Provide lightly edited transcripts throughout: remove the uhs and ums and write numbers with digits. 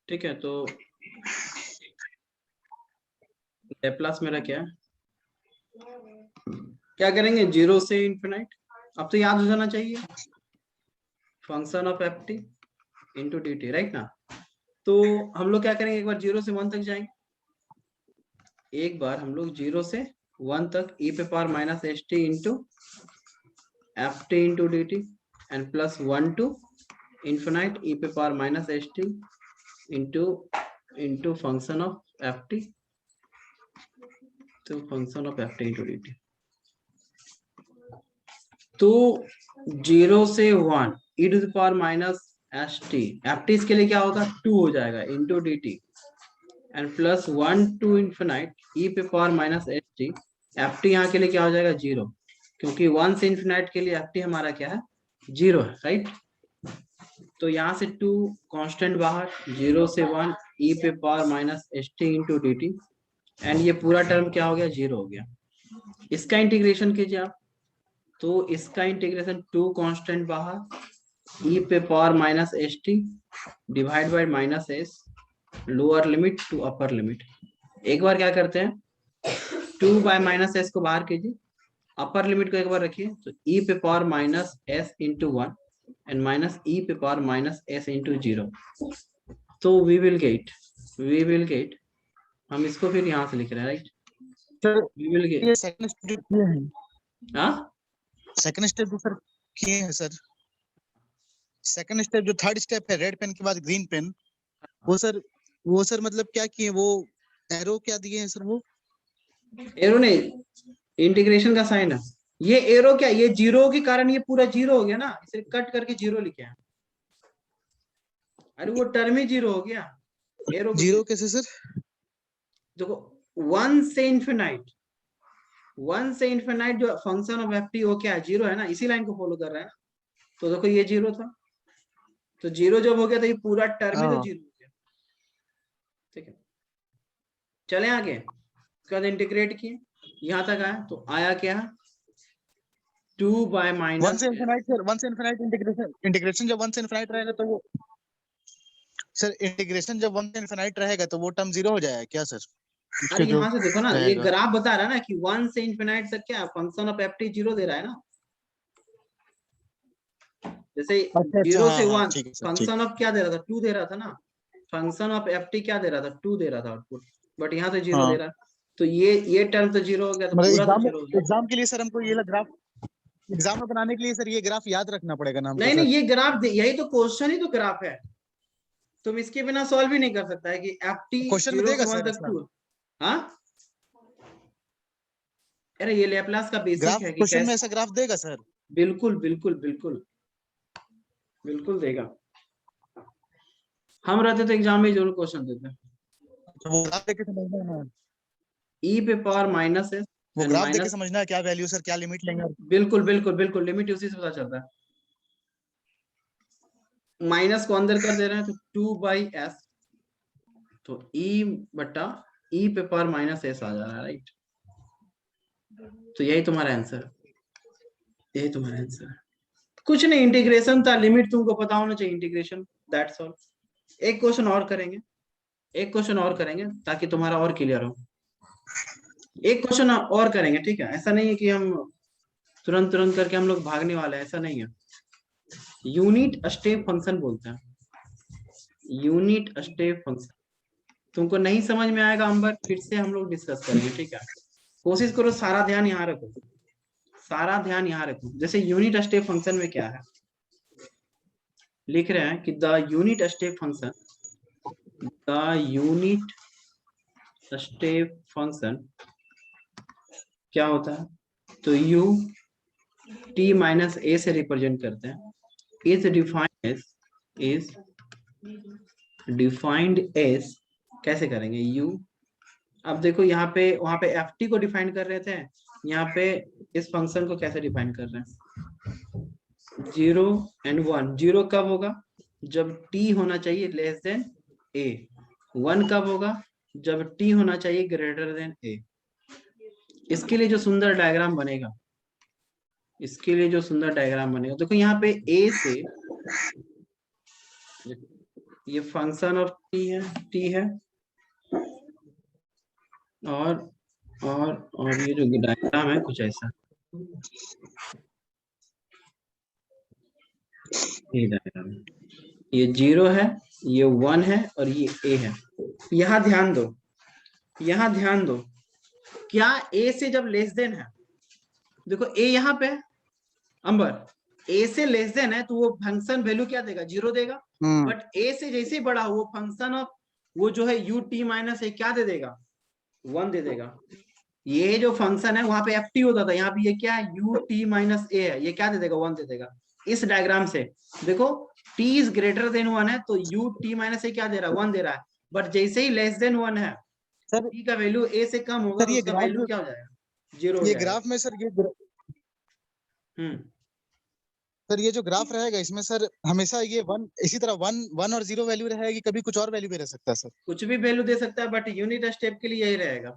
ठीक है, तो लेप्लास मेरा क्या है, क्या करेंगे, 0 से इन्फिनाइट। अब तो याद हो जाना चाहिए, function of F T into D T, right ना। तो हम लोग क्या करेंगे, एक बार 0 से 1 तक जाएंगे, एक बार हम लोग 0 से 1 तक e पे power minus S T into F T into D T and plus 1 to infinite e पे power minus S T into into function of F T, तो function of F T into D T. तो 0 से 1 e to the power minus S T, F T इसके लिए क्या होगा, 2 हो जाएगा into D T and plus 1 to infinite e पे power minus S T, F T यहाँ के लिए क्या हो जाएगा, 0, क्योंकि 1 से इन्फिनाइट के लिए एफ टी हमारा क्या है, 0 है, राइट। तो यहाँ से 2 कांस्टेंट बाहर, 0 से 1 e पे power minus S T into D T and ये पूरा टर्म क्या हो गया, 0 हो गया। इसका इंटीग्रेशन कीजिए आप, तो इसका इंटीग्रेशन 2 कांस्टेंट बाहर, e पे power minus S T divide by minus S, lower limit to upper limit. एक बार क्या करते हैं, 2 बाय माइनस एस को बाहर कीजिए, अपर लिमिट को एक बार रखिए, तो e पे power minus S into 1 and minus e पे पावर माइनस एस इंटू 0। तो वी विल गेट, हम इसको फिर यहाँ से लिख रहे हैं, right, sir we will get. ये सेकंड स्टेप किए हैं, हाँ, सेकंड स्टेप जो सर किए हैं सर, सेकंड स्टेप जो थर्ड स्टेप है रेड पेन के बाद ग्रीन पेन, वो सर मतलब क्या किए, वो एरो क्या दिए हैं सर, वो एरो नहीं, इंटीग्रेशन का साइन है। ये एरो क्या, ये 0 के कारण ये पूरा 0 हो गया ना, इसे कट करके 0 लिखे हैं। अरे वो टर्म ही 0 हो गया, एरो को 0 कैसे सर? देखो, 1 से इन्फिनाइट, 1 से इन्फिनाइट जो फंक्शन ऑफ एफ टी वो क्या है, 0 है ना, इसी लाइन को फॉलो कर रहा है ना। तो देखो ये 0 था, तो 0 जब हो गया तो ये पूरा टर्म ही तो 0 हो गया, ठीक है। चले आगे, उसके बाद इंटीग्रेट किए, यहां तक आया, तो आया क्या, 2 बाय 1 माइनस, से इनफिनाइट सर, 1 से इनफिनाइट इंटीग्रेशन जब 1 से इनफिनाइट रहेगा तो वो सर इंटीग्रेशन जब 1 से इनफिनाइट रहेगा तो वो टर्म 0 हो जाएगा क्या सर? अरे उसके जो यहाँ से देखो ना, ये रहेगा ग्राफ बता रहा है ना कि 1 से इन्फिनाइट तक क्या फंक्शन ऑफ एफ टी 0 दे रहा है ना। जैसे अच्छा 0 से हाँ 1 ठीक है सर, ठीक। फंक्शन ऑफ क्या दे रहा था, 2 दे रहा था ना, फंक्शन ऑफ एफ टी क्या दे रहा था, 2 दे रहा था आउटपुट, बट यहाँ तो 0 दे हाँ रहा है। तो ये टर्म तो 0 हो गया, तो मतलब पूरा तो एग्जाम 0 हो गया। एग्जाम के लिए सर हमको ये ग्राफ, एग्जाम में बनाने के लिए सर ये ग्राफ याद रखना पड़ेगा ना हमको नहीं नहीं, सर? ये ग्राफ, यही तो क्वेश्चन ही तो ग्राफ है, तुम इसके बिना सॉल्व ही नहीं कर सकता है कि एफ टी क्वेश्चन में 0 से देगा 1 सर तक ऐसा? 2। हाँ, अरे ये लेप्लास का बेसिक ग्राफ है कि क्वेश्चन में कैसे, ऐसा ग्राफ देगा सर? बिल्कुल बिल्कुल बिल्कुल बिल्कुल देगा। हम रहते तो एग्जाम में जरूर क्वेश्चन देते। तो वो ग्राफ देख के समझना है ना, ई पे पावर माइनस है वो एंड ग्राफ देख के माइनस, समझना है क्या वैल्यू सर, क्या लिमिट लेंगे। बिल्कुल बिल्कुल बिल्कुल, लिमिट उसी से पता चलता है। माइनस को अंदर कर दे रहे हैं तो 2 बाई एस, तो ई बटा ई पे पावर माइनस एस आ जा रहा है, राइट। तो यही तुम्हारा आंसर, यही तुम्हारा आंसर है। कुछ नहीं, इंटीग्रेशन था, लिमिट तुमको पता होना चाहिए, इंटीग्रेशन, दैट्स ऑल। एक क्वेश्चन और करेंगे, एक क्वेश्चन और करेंगे ताकि तुम्हारा और क्लियर हो। एक क्वेश्चन और करेंगे, ठीक है, ऐसा नहीं है कि हम तुरंत तुरंत करके हम लोग भागने वाले हैं, ऐसा नहीं है। यूनिट स्टेप फंक्शन बोलते हैं, यूनिट स्टेप फंक्शन। तुमको नहीं समझ में आएगा अंबर, फिर से हम लोग डिस्कस करेंगे, ठीक है। कोशिश करो सारा ध्यान यहाँ रखो, सारा ध्यान यहाँ रखो। जैसे यूनिट स्टेप फंक्शन में क्या है, लिख रहे हैं कि the unit step function, the unit step function क्या होता है, तो यू टी माइनस ए से रिप्रेजेंट करते हैं, is defined S, is defined S, कैसे करेंगे, यू, अब देखो यहाँ पे, वहां पे एफ टी को डिफाइन कर रहे थे, यहाँ पे इस फंक्शन को कैसे डिफाइन कर रहे हैं, 0 एंड 1। 0 कब होगा, जब t होना चाहिए लेस देन a। 1 कब होगा, जब t होना चाहिए ग्रेटर देन a। इसके लिए जो सुंदर डायग्राम बनेगा, इसके लिए जो सुंदर डायग्राम बनेगा, देखो यहाँ पे a से, ये फंक्शन ऑफ टी है और ये जो डायग्राम है कुछ ऐसा, ये डायग्राम है, ये 0 है, ये 1 है और ये a है। यहाँ ध्यान दो, यहाँ ध्यान दो, क्या a से जब लेस देन है, देखो a यहाँ पे अंबर, a से लेस देन है तो वो फंक्शन वैल्यू क्या देगा, 0 देगा। बट a से जैसे ही बड़ा वो फंक्शन ऑफ वो जो है u t माइनस ए क्या दे देगा, 1 दे देगा। ये जो फंक्शन है वहां पे एफ टी होता था, यहाँ पे ये क्या है, u t माइनस ए है, ये क्या दे देगा, 1 दे देगा। इस डायग्राम से देखो t इज ग्रेटर देन 1 है तो u t माइनस ए क्या दे रहा है, 1 दे रहा है। बट जैसे ही लेस देन 1 है, सर t का वैल्यू a से कम होगा सर तो ये उसका ग्राफ वैल्यू क्या हो जाएगा, 0 हो ये जाएगा। ग्राफ में सर हम्म सर ये जो ग्राफ रहेगा इसमें सर हमेशा ये वन इसी तरह वन और 0 वैल्यू रहेगी, कभी कुछ और वैल्यू भी रह सकता है सर। कुछ भी वैल्यू दे सकता है बट यूनिट स्टेप के लिए यही रहेगा,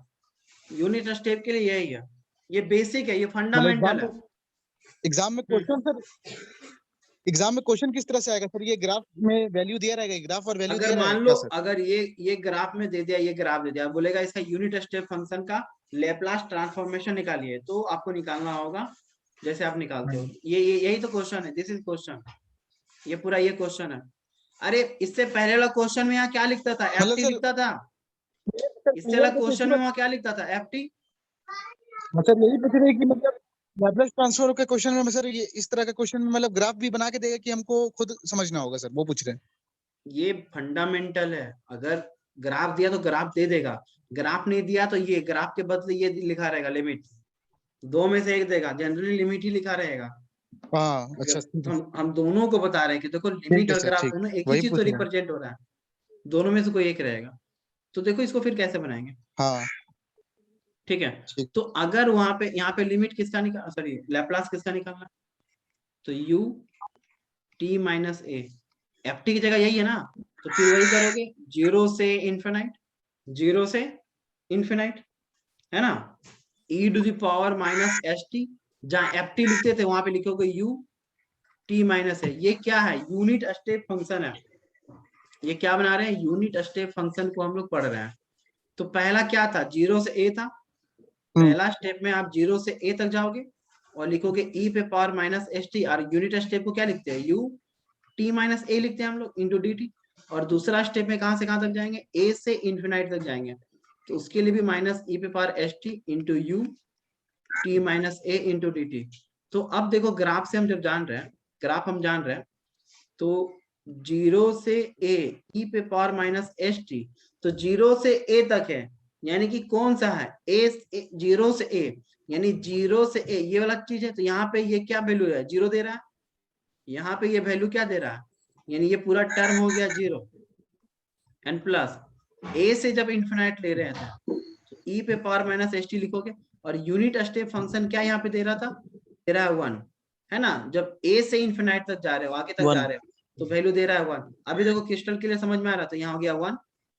यूनिट स्टेप के लिए यही है, ये बेसिक है, ये मतलब फंडामेंटल है। एग्जाम में क्वेश्चन सर, एग्जाम में क्वेश्चन किस तरह से आएगा सर, ये ग्राफ में वैल्यू दिया रहेगा, ग्राफ और वैल्यू दिया अगर रहेगा मान लो क्या सर? अगर ये ग्राफ में दे दिया, ये ग्राफ दे दिया, बोलेगा इसका यूनिट स्टेप फंक्शन का लेप्लास ट्रांसफॉर्मेशन निकालिए, तो आपको निकालना होगा जैसे आप निकालते हो, ये यही तो क्वेश्चन है, दिस इज क्वेश्चन, ये पूरा ये क्वेश्चन है। अरे इससे पहले वाला क्वेश्चन में यहाँ क्या लिखता था, एफ मतलब टी सर लिखता था। इससे क्लियर वाला तो क्वेश्चन इसी में बात वहाँ क्या लिखता था, एफ टी। मतलब यही पूछ रहे हैं कि मतलब लैपलेस ट्रांसफर के क्वेश्चन में सर ये इस तरह का क्वेश्चन में मतलब ग्राफ भी बना के देगा कि हमको खुद समझना होगा सर, वो पूछ रहे हैं। ये फंडामेंटल है, अगर ग्राफ दिया तो ग्राफ दे देगा, ग्राफ नहीं दिया तो ये ग्राफ के बदले ये लिखा रहेगा लिमिट, दो में से एक देगा, जनरली लिमिट ही लिखा रहेगा। हाँ अच्छा ठीक है, हम दोनों को बता रहे हैं कि देखो ठीक लिमिट है और सर ग्राफ ठीक, दोनों एक ही वही चीज तो पूछ रहे हैं। रिप्रेजेंट हो रहा है, दोनों में से कोई एक रहेगा। तो देखो इसको फिर कैसे बनाएंगे, हाँ ठीक है। ठीक। तो अगर वहां पे यहाँ पे लिमिट किसका निकाल, सॉरी लैप्लास किसका निकालना है, तो u t माइनस ए, एफ टी की जगह यही है ना, तो फिर वही करोगे, 0 से इन्फिनाइट, 0 से इन्फिनाइट, है ना, e to the power minus S T, जहां एफ टी लिखते थे वहां पे लिखोगे u t माइनस है। ये क्या है, यूनिट स्टेप फंक्शन है, ये क्या बना रहे हैं, यूनिट स्टेप फंक्शन को हम लोग पढ़ रहे हैं। तो पहला क्या था, 0 से a था, पहला स्टेप में आप 0 से a तक जाओगे और लिखोगे e पे पावर माइनस एस टी, और यूनिट स्टेप को क्या लिखते हैं, u t माइनस ए लिखते हैं हम लोग इंटू डी टी। और दूसरा स्टेप में कहां से कहां तक जाएंगे, a से इन्फिनाइट तक जाएंगे, तो उसके लिए भी माइनस e पे power S T into you T minus A into D T. तो अब देखो ग्राफ से हम जब जान रहे हैं, ग्राफ हम जान रहे हैं, तो 0 से a e पे पावर माइनस एस टी, तो 0 से a तक है, यानी कि कौन सा है, a 0 से a, यानी 0 से a ये वाला चीज है, तो यहाँ पे ये क्या वैल्यू है, 0 दे रहा है, यहाँ पे ये वैल्यू क्या दे रहा है, यानी ये पूरा टर्म हो गया 0, एंड प्लस a से जब इन्फिनाइट ले रहे थे तो e पे पावर माइनस एस टी लिखोगे, और यूनिट स्टेप फंक्शन क्या यहाँ पे दे रहा था, दे रहा है 1, है ना, जब a से इन्फिनाइट तक जा रहे हो, आगे तक जा 1 रहे हो, तो वैल्यू दे रहा है 1। अभी देखो क्रिस्टल के लिए समझ में आ रहा, तो यहाँ हो गया 1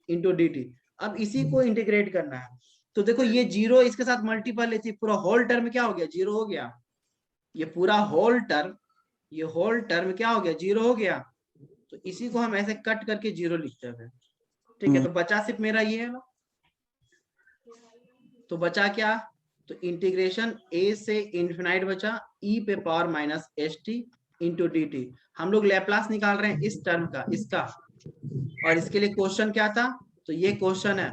इंटू डी टी। अब इसी को इंटीग्रेट करना है, तो देखो ये 0 इसके साथ मल्टीपल लेती, पूरा होल टर्म क्या हो गया, 0 हो गया, ये पूरा होल टर्म, ये होल टर्म क्या हो गया, 0 हो गया। तो इसी को हम ऐसे कट करके 0 लिखते हैं, ठीक है। तो बचा सिर्फ मेरा ये है ना, तो बचा क्या, तो इंटीग्रेशन a से इन्फिनाइट बचा e पे power minus S T into D T. हम लोग लैप्लास निकाल रहे हैं इस टर्म का, इसका, और इसके लिए क्वेश्चन क्या था, तो ये क्वेश्चन है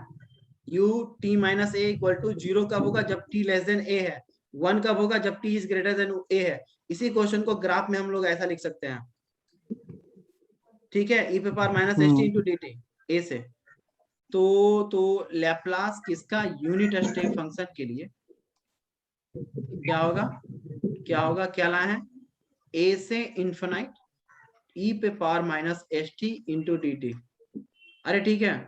u t minus A equal to 0 कब होगा, जब t लेस देन a है, 1 कब होगा, जब t is greater than a है। इसी क्वेश्चन को ग्राफ में हम लोग ऐसा लिख सकते हैं, ठीक है, e पे power minus S T into D T a से। तो लैप्लास किसका, यूनिट स्टेप फंक्शन के लिए क्या होगा, क्या होगा, क्या लाए हैं, a से इन्फिनाइट e पे power minus S T into D T. अरे ठीक है,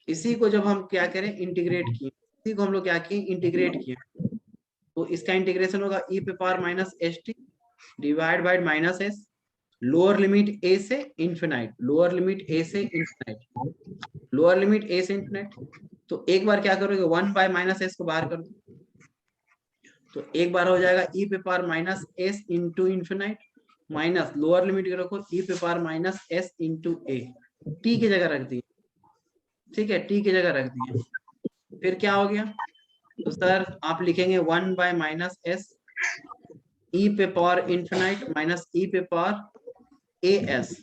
इसी को जब हम क्या करें, इंटीग्रेट किए, इसी को हम लोग क्या किए, इंटीग्रेट किए, तो इसका इंटीग्रेशन होगा e पे power minus S T divide by minus S, lower limit a से इन्फिनाइट, लोअर लिमिट a से इन्फिनाइट, लोअर लिमिट a से इन्फिनाइट। तो एक बार क्या करोगे, 1 बाय माइनस एस को बाहर कर दो, तो एक बार हो जाएगा e पे power minus S into infinite, minus lower limit रखो e पे पावर माइनस एस इंटू ए, टी की जगह रख दिए, ठीक है, टी की जगह रख दिए, फिर क्या हो गया, तो सर आप लिखेंगे 1 बाय माइनस एस ई पे पावर इन्फिनाइट माइनस ई पे पावर ए एस।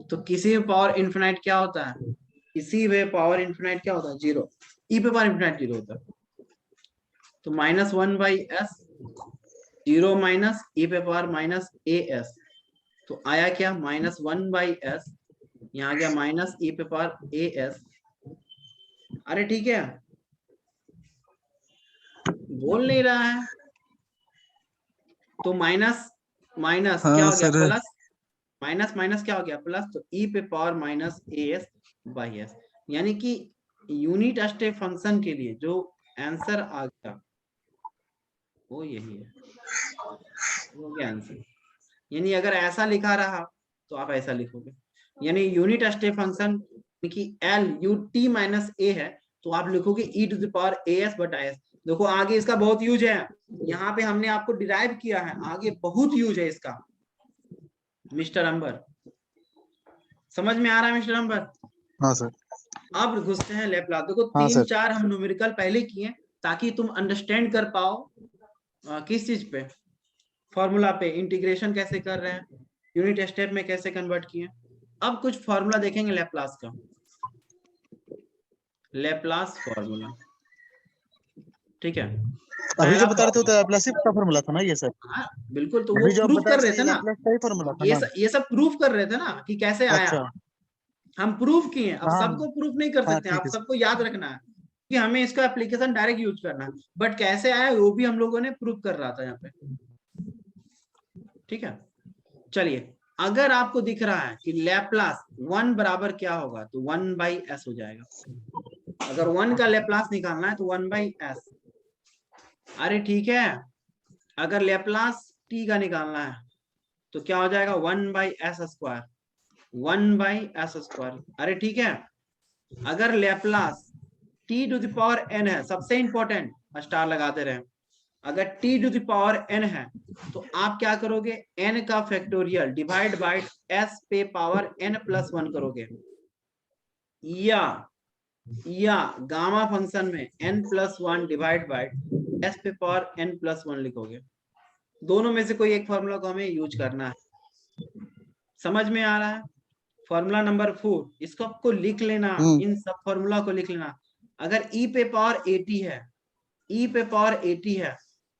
तो किसी भी पावर इन्फिनाइट क्या होता है, किसी भी पावर इन्फिनाइट क्या होता है, जीरो, ई पे पावर इन्फिनाइट जीरो होता है। तो minus 1 by S, zero minus E पे पावर माइनस ए एस, तो आया क्या, माइनस 1 बाई एस, यहाँ आ गया माइनस ई पे पावर ए एस। अरे ठीक है, बोल नहीं रहा है, तो माइनस माइनस क्या हाँ हो गया, सर। प्लस, माइनस माइनस क्या हो गया, प्लस, तो ई पे power minus A S by S, यानी कि यूनिट स्टेप फंक्शन के लिए जो आंसर आ गया वो यही है, हो गया आंसर। यानी अगर ऐसा लिखा रहा तो आप ऐसा लिखोगे, यानी यूनिट स्टेप फंक्शन कि L U T minus A है, तो आप लिखोगे E to the power A S बटा एस। देखो आगे इसका बहुत यूज है, यहाँ पे हमने आपको डिराइव किया है, आगे बहुत यूज है इसका मिस्टर अंबर, समझ में आ रहा है मिस्टर अंबर। हाँ सर। अब घुसते हैं लैप्लास। देखो हाँ तीन सर। चार हम न्यूमेरिकल पहले किए ताकि तुम अंडरस्टैंड कर पाओ किस चीज पे, फॉर्मूला पे, इंटीग्रेशन कैसे कर रहे हैं, यूनिट स्टेप में कैसे कन्वर्ट किए। अब कुछ फॉर्मूला देखेंगे लैप्लास का, लैप्लास फॉर्मूला, ठीक है। अभी जो पहला बता रहे थे वो तो फॉर्मूला, लैपलास का फॉर्मूला था ना ये सर? हाँ बिल्कुल, तो वो अभी जो आप प्रूफ बता कर रहे रहे थे थे ये ना, लैपलास का ही फॉर्मूला था ना? ये सब प्रूफ कर रहे थे ना कि कैसे आया, अच्छा। हम प्रूफ किए। अब हाँ सबको प्रूफ नहीं कर हाँ सकते, ठीक आप है सर। सबको याद रखना है कि हमें इसका एप्लीकेशन डायरेक्ट यूज करना है, बट कैसे आया वो भी हम लोगों ने प्रूफ कर रहा था यहाँ पे, ठीक है। चलिए, अगर आपको दिख रहा है कि लैप्लास 1 बराबर क्या होगा, तो 1 बाई एस हो जाएगा। अगर 1 का लैप्लास निकालना है तो 1 बाई एस। अरे ठीक है, अगर लैप्लास टी का निकालना है तो क्या हो जाएगा, 1 by S square, 1 by S square. अरे ठीक है, अगर Laplace T to the power N है, सबसे इंपॉर्टेंट, स्टार लगाते रहे, अगर T to the power N है तो आप क्या करोगे, एन का फैक्टोरियल डिवाइड बाय एस पे पावर एन प्लस 1 करोगे, या गामा फंक्शन में n plus 1 divide by S पे पावर n प्लस 1 लिखोगे। दोनों में से कोई एक फॉर्मूला को हमें यूज करना है, समझ में आ रहा है। फॉर्मूला नंबर 4, इसको आपको लिख लेना, इन सब फॉर्मूला को लिख लेना। अगर e पे पावर 80 है, e पे पावर 80 है,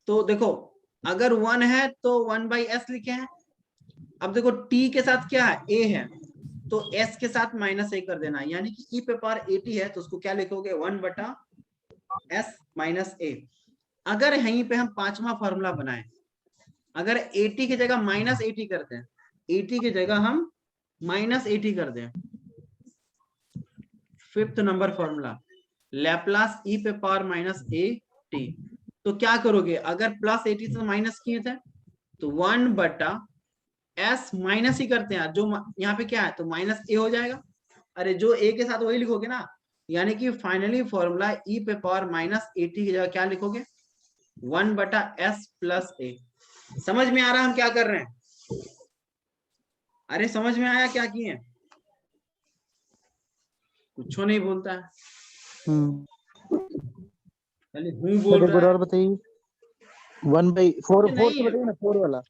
तो देखो अगर 1 है तो 1 बाई एस लिखे हैं। अब देखो t के साथ क्या है, a है, तो s के साथ माइनस a कर देना, यानी कि e पे पावर 80 है तो उसको क्या लिखोगे, 1 बटा s माइनस a। अगर यहीं पे हम पांचवा फॉर्मूला बनाए, अगर 80 की जगह माइनस 80 करते हैं, 80 की जगह हम माइनस 80 कर दें, फिफ्थ नंबर फॉर्मूला, लैप्लास ई पे पावर माइनस ए टी, तो क्या करोगे, अगर प्लस 80 से माइनस किए थे तो 1 बटा एस माइनस ही करते हैं, जो यहाँ पे क्या है तो माइनस ए हो जाएगा। अरे जो ए के साथ वही लिखोगे ना, यानी कि फाइनली फॉर्मूला ई पे पावर माइनस 80 की जगह क्या लिखोगे, 1 बटा एस प्लस ए। समझ में आ रहा है हम क्या कर रहे हैं, अरे समझ में आया क्या किए, कुछ नहीं बोलता है, खाली हूँ बोल एक रहा बार है। और बताइए। 1/4 नहीं तो है, बताइए ना, 4 वाला।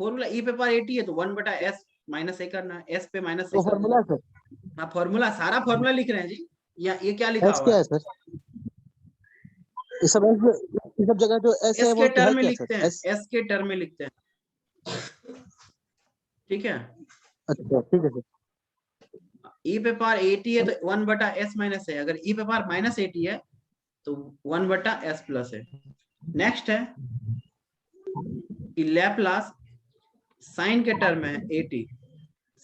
फॉर्मूला ई पे पावर 80 है तो 1 बटा एस माइनस ए करना है, एस पे माइनस ए वो कर फॉर्मूला देना। है सर? हाँ फॉर्मूला, सारा फॉर्मूला लिख रहे हैं जी, या ये क्या लिखा एस हुआ क्या है, है सर? ये सब जगह जो एस है एस वो के है टर्म में क्या लिखते सर? हैं, एस। एस के टर्म में लिखते हैं, ठीक है। अच्छा ठीक है सर। ई पे पावर 80 है तो 1 बटा एस माइनस है, अगर ई पे पावर माइनस 80 है तो 1 बटा एस प्लस है। नेक्स्ट है कि लैप्लास साइन के टर्म में है 80,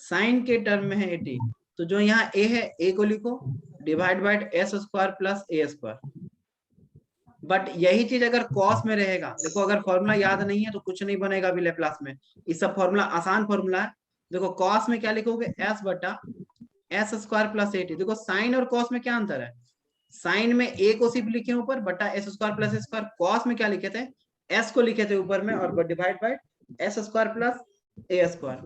साइन के टर्म में है 80, तो जो यहाँ a है, a को लिखो divide by S square plus A square. But यही चीज अगर कॉस में रहेगा, देखो अगर फॉर्मूला याद नहीं है तो कुछ नहीं बनेगा अभी लैप्लास में, ये सब फॉर्मूला आसान फॉर्मूला है। देखो कॉस में क्या लिखोगे, एस बटा एस स्क्वायर प्लस 80। देखो साइन और कॉस में क्या अंतर है, साइन में a को सिर्फ लिखे ऊपर बटा एस स्क्वायर प्लस ए स्क्वायर, कॉस में क्या लिखे थे, s को लिखे थे ऊपर में और divide by S square plus A square.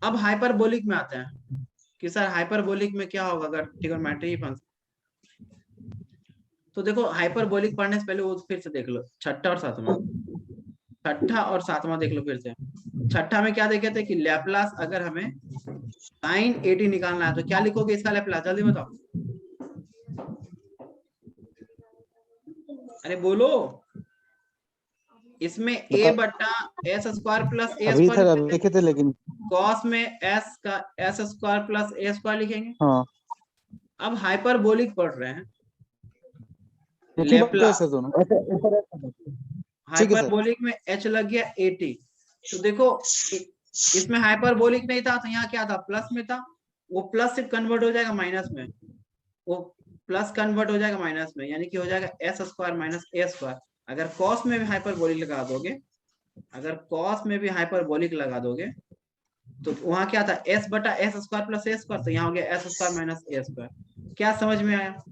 अब हाइपरबोलिक में आते हैं कि सर हाइपरबोलिक में क्या होगा अगर ट्रिगोनोमेट्री फंक्शन। तो देखो हाइपरबोलिक पढ़ने से पहले वो फिर से देख लो छठा और सातवां, छठा और सातवां देख लो फिर से। छठा में क्या देखे थे कि लैपलास अगर हमें sin 80 निकालना है तो क्या लिखोगे इसका लैपलास, जल्दी बताओ। अरे बोलो, इसमें a बट्टा एस स्क्वायर प्लस ए अभी स्क्वायर सर अभी लिखेंगे, लिखे थे लेकिन कॉस में एस का एस स्क्वायर प्लस ए स्क्वायर लिखेंगे। हाँ अब हाइपरबोलिक पढ़ रहे हैं, एक ही बात है लैपलास सर दोनों। ठीक है सर। हाइपरबोलिक में h लग गया 80। तो देखो इसमें हाइपरबोलिक नहीं था तो यहाँ क्या था, प्लस में था, वो प्लस से कन्वर्ट हो जाएगा माइनस में, वो प्लस कन्वर्ट हो जाएगा माइनस में, यानी कि हो जाएगा एस स्क्वायर माइनस ए स्क्वायर। अगर कॉस में भी हाइपरबोलिक लगा दोगे, अगर कॉस में भी हाइपरबोलिक लगा दोगे तो वहां क्या था, एस बटा एस स्क्वायर प्लस ए स्क्वायर, तो यहाँ हो गया एस स्क्वायर माइनस ए स्क्वायर। क्या समझ में आया?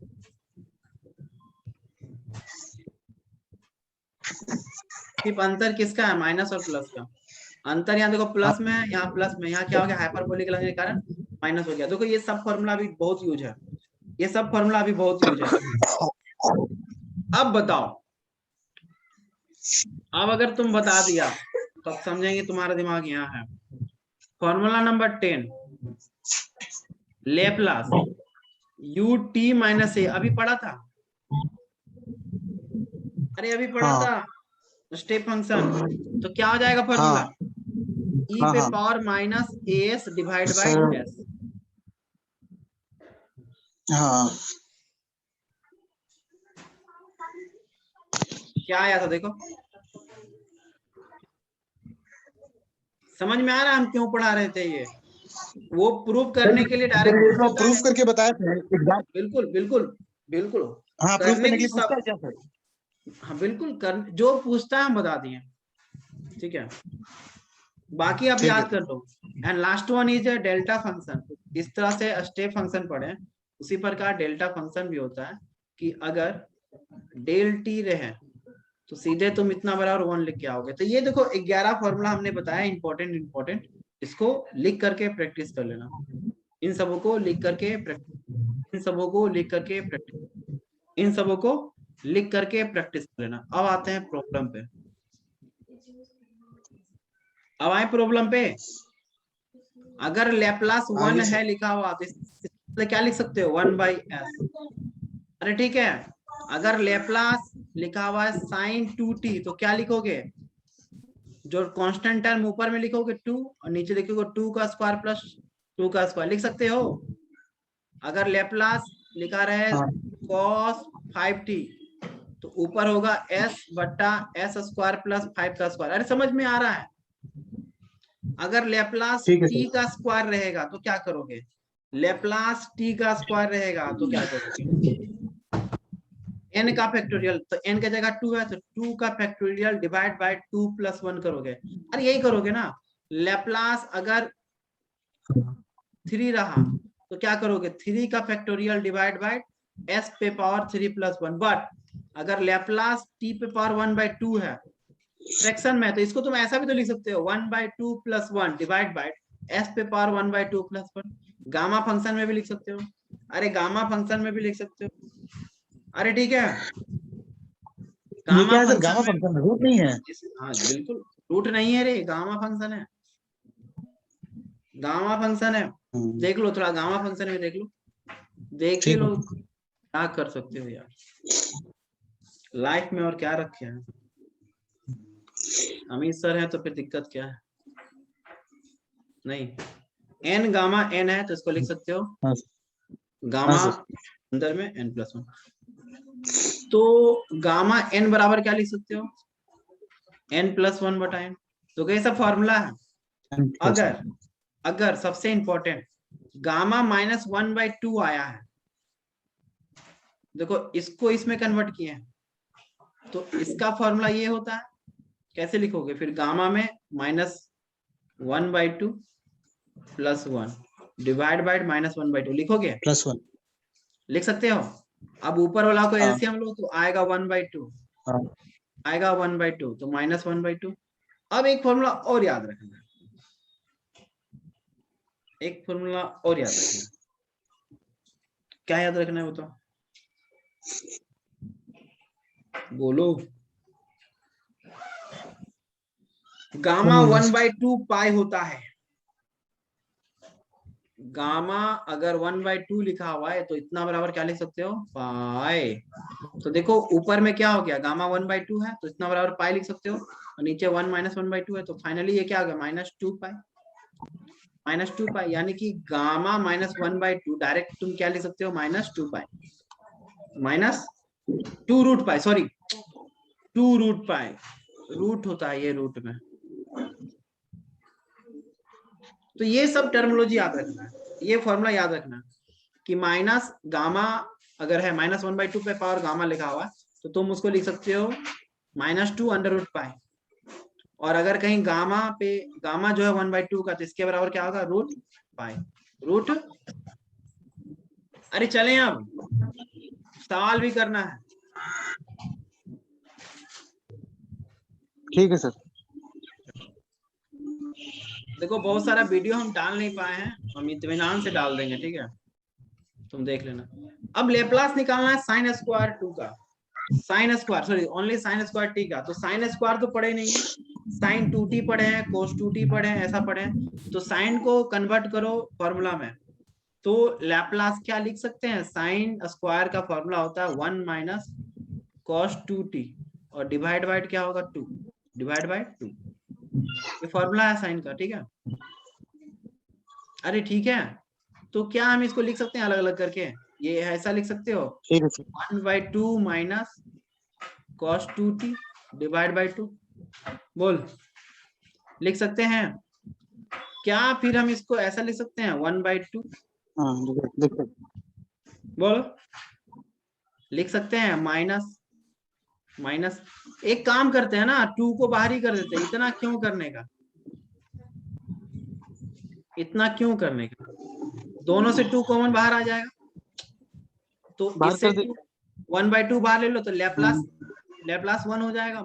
सिर्फ अंतर किसका है, माइनस और प्लस का अंतर। यहाँ देखो प्लस में है, यहाँ प्लस में, यहाँ क्या हो गया, हाइपरबोलिक लगने के कारण माइनस हो गया। देखो ये सब फॉर्मूला अभी बहुत यूज है, ये सब फॉर्मूला अभी बहुत यूज है। अब बताओ, अब अगर तुम बता दिया तो अब समझेंगे तुम्हारा दिमाग यहाँ है। Formula number 10, Laplace U T minus A, अभी पढ़ा था, अरे अभी पढ़ा हाँ था स्टेप फंक्शन। तो क्या हो जाएगा फॉर्मूला, हाँ ई हाँ पे हाँ power minus A S divide by sir S. हाँ क्या आया था देखो, समझ में आ रहा है हम क्यों पढ़ा रहे थे ये, वो प्रूव करने के लिए डायरेक्ट पूछ लेता प्रूफ है। करके बताया था एग्जाम। बिल्कुल बिल्कुल बिल्कुल, हाँ प्रूफ करने करने के की लिए सब, पूछता है क्या सर? हाँ बिल्कुल कर, जो पूछता है हम बता दिए, ठीक है। बाकी आप ठीक है याद कर लो। And last one is delta function. इस तरह से स्टेप फंक्शन पढ़े, उसी प्रकार डेल्टा फंक्शन भी होता है कि अगर डेल टी रहे तो सीधे तुम इतना बराबर 1 लिख के आओगे। तो ये देखो 11 फॉर्मूला हमने बताया, इंपॉर्टेंट इंपॉर्टेंट, इसको लिख करके प्रैक्टिस कर लेना, इन सबों को लिख करके इन सबों को लिख करके प्रैक्टिस, इन सबों को लिख करके प्रैक्टिस कर लेना। अब आते हैं प्रॉब्लम पे, अब आए प्रॉब्लम पे। अगर लैपलास हाँ 1 जी है सर। लिखा हुआ तो इसमें क्या लिख सकते हो, 1 बाई एस। अरे ठीक है, अगर लैपलास लिखा हुआ है साइन 2t तो क्या लिखोगे, जो कांस्टेंट टर्म ऊपर में लिखोगे 2 और नीचे लिखोगे 2 का स्क्वायर प्लस 2 का स्क्वायर, लिख सकते हो। अगर लैपलास लिखा रहे हाँ cos 5t तो ऊपर होगा s बट्टा एस स्क्वायर प्लस 5 का स्क्वायर। अरे समझ में आ रहा है? अगर लेप्लास ठीक है t सर। का स्क्वायर रहेगा तो क्या करोगे, लेप्लास t का स्क्वायर रहेगा तो क्या करोगे, n का फैक्टोरियल, तो n की जगह 2 है तो 2 का फैक्टोरियल डिवाइड बाय 2 प्लस 1 करोगे। अरे यही करोगे ना। लेप्लास अगर 3 रहा तो क्या करोगे, 3 का फैक्टोरियल डिवाइड बाय s पे पावर 3 प्लस 1। बट अगर लेप्लास t पे पावर 1 बाय 2 है फ्रैक्शन में, तो इसको तुम ऐसा भी तो लिख सकते हो 1 by 2 plus 1 divide by s पे power 1 by 2 plus 1। Gamma function में भी लिख सकते हो, अरे गामा फंक्शन में भी लिख सकते हो। अरे ठीक है, ये गामा क्या है सर? फंक्शन गामा में, फंक्शन रूट नहीं है? हाँ बिल्कुल, रूट नहीं है रे, गामा फंक्शन है, गामा फंक्शन है। देख लो थोड़ा गामा फंक्शन में देख लो, देख ही ठीक लो, है। क्या कर सकते हो यार लाइफ में, और क्या रखे हैं। अमित सर है तो फिर दिक्कत क्या है, नहीं। एन गामा एन है तो इसको लिख सकते हो हाँ हाँ गामा सर। अंदर में एन प्लस 1। तो गामा एन बराबर क्या लिख सकते हो, एन प्लस 1 बटा एन। तो कैसा फॉर्मूला है, अगर अगर सबसे इंपॉर्टेंट गामा माइनस 1 बाई 2 आया है, देखो इसको इसमें कन्वर्ट किए हैं तो इसका फॉर्मूला ये होता है, कैसे लिखोगे फिर, गामा में minus 1 by 2 plus 1 divide by minus 1 by 2 लिखोगे, +1। लिख सकते हो। अब ऊपर वाला को हाँ एलसीएम लो तो आएगा 1 बाई 2, हाँ आएगा 1 बाई 2 तो माइनस 1 बाई 2। अब एक फॉर्मूला और याद रखना, एक फॉर्मूला और याद रखना। क्या याद रखना है बताओ, बोलो। गामा 1/2 पाई होता है। गामा अगर 1/2 लिखा हुआ है तो इतना बराबर क्या लिख सकते हो, पाई। तो देखो ऊपर में क्या हो गया, गामा 1/2 है तो इतना बराबर पाई लिख सकते हो, और नीचे 1 - 1/2 है, तो फाइनली ये क्या हो गया, -2 पाई। -2 पाई यानी कि गामा -1/2 डायरेक्ट तुम क्या लिख सकते हो, -2 पाई, -2√पाई, सॉरी 2√पाई, रूट होता है ये रूट में। तो ये सब टर्मिनोलॉजी याद रखना है, ये फॉर्मूला याद रखना कि माइनस गामा अगर है -1/2 पे पावर गामा लिखा हुआ तो तुम उसको लिख सकते हो -2√पाई, और अगर कहीं गामा पे गामा जो है 1/2 का तो इसके बराबर क्या होगा, √पाई, रूट। अरे चलें अब सवाल भी करना है। ठीक है सर। देखो बहुत सारा वीडियो हम डाल नहीं पाए हैं, हम इत्मीनान से डाल देंगे, ठीक है, तुम देख लेना। अब लेप्लास निकालना है sin स्क्वायर 2 का, sin square sorry only sin square t का। तो sin स्क्वायर तो पढ़े नहीं है, sin 2t पढ़े हैं, cos 2t पढ़े हैं, ऐसा पढ़े हैं। तो sin को कन्वर्ट करो फॉर्मूला में, तो लैप्लास क्या लिख सकते हैं, sin स्क्वायर का फॉर्मूला होता है 1 - cos 2t, और डिवाइड बाय क्या होगा, 2, डिवाइड बाय 2। ये फॉर्मूला है साइन का, ठीक है। अरे ठीक है, तो क्या हम इसको लिख सकते हैं अलग अलग करके, ये ऐसा लिख सकते हो, ठीक है sir. 1/2 minus cos 2t divide by 2, बोल लिख सकते हैं क्या? फिर हम इसको ऐसा लिख सकते हैं 1/2, हाँ देखो। बोलो लिख सकते हैं माइनस एक काम करते हैं ना, 2 को बाहर ही कर देते हैं, इतना क्यों करने का, इतना क्यों करने का, दोनों से 2 कॉमन बाहर आ जाएगा, तो बाहर इससे कर दे। 1/2 बाहर ले लो तो लेप्लास 1 हो जाएगा,